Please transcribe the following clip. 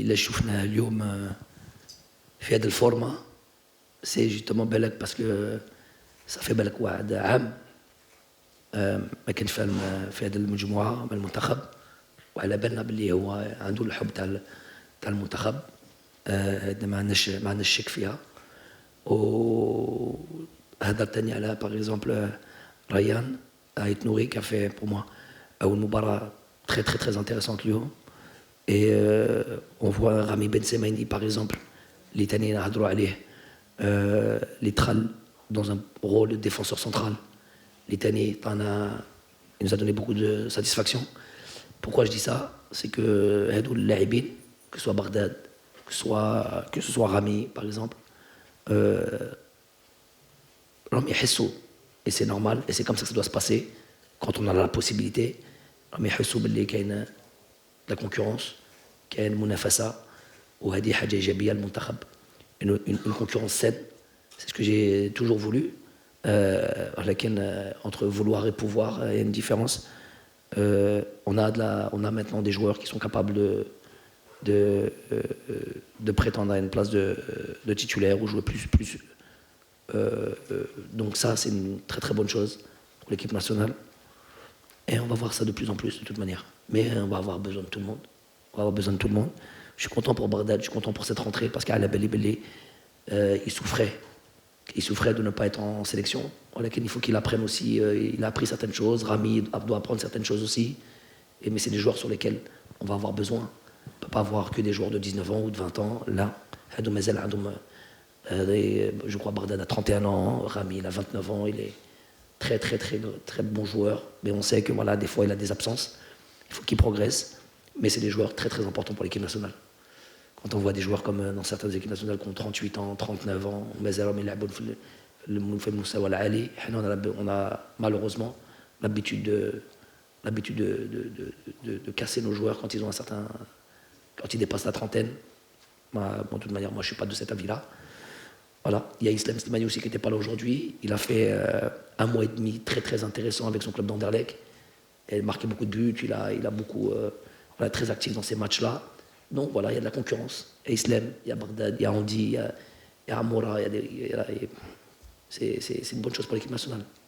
اللي شفنا اليوم في هذه الفورمه سي جوستومون بالك باسكو صافي بالك واحد عام ما كانش في هذه المجموعه من المنتخب، وعلى بالنا باللي هو عنده الحب تاع المنتخب. هذا ما عندناش شك فيها. وهذا الثاني على باغ اكزومبل ريان ايت نوري كان في بور موا اول مباراه très très très intéressante اليوم. Et on voit Rami Ben Semaini par exemple, les Tanniers نهضروا عليه, Litral dans un rôle de défenseur central. Les Tanniers, il nous a donné beaucoup de satisfaction. Pourquoi je dis ça? C'est que هادو اللاعبين, que ce soit Bagdad, que ce soit Rami par exemple, راهم يحسوا, et c'est normal, et c'est comme ça que ça doit se passer quand on a la possibilité. راهم يحسوا باللي كاين la concurrence, كاين منافسة, وهذه حاجة إيجابية للمنتخب. Une concurrence saine, c'est ce que j'ai toujours voulu. Entre vouloir et pouvoir, il y a une différence. On a maintenant des joueurs qui sont capables de prétendre à une place de titulaire ou jouer plus. Donc ça, c'est une très très bonne chose pour l'équipe nationale. Et on va voir ça de plus en plus de toute manière. Mais on va avoir besoin de tout le monde. Je suis content pour Bagdad, je suis content pour cette rentrée parce qu'à la Belli, il souffrait de ne pas être en sélection. Il faut qu'il apprenne aussi, il a appris certaines choses, Rami doit apprendre certaines choses aussi. Mais c'est des joueurs sur lesquels on va avoir besoin. On ne peut pas avoir que des joueurs de 19 ans ou de 20 ans. Là, je crois Bagdad a 31 ans, Rami il a 29 ans, il est très très très très bon joueur. Mais on sait que voilà, des fois il a des absences. Il faut qu'il progresse. Mais c'est des joueurs très très importants pour l'équipe nationale. Quand on voit des joueurs comme dans certaines équipes nationales qui ont 38 ans, 39 ans, on a malheureusement l'habitude de casser nos joueurs quand ils dépassent la trentaine. De toute manière, moi je ne suis pas de cet avis-là. Voilà. Il y a Islam Slimani aussi qui n'était pas là aujourd'hui. Il a fait un mois et demi très très intéressant avec son club d'Anderlecht. Il a marqué beaucoup de buts, il a beaucoup très actif dans ces matchs-là. Donc voilà, il y a de la concurrence. Il y a Islam, il y a Bagdad, il y a Andy, il y a Amoura, c'est une bonne chose pour l'équipe nationale.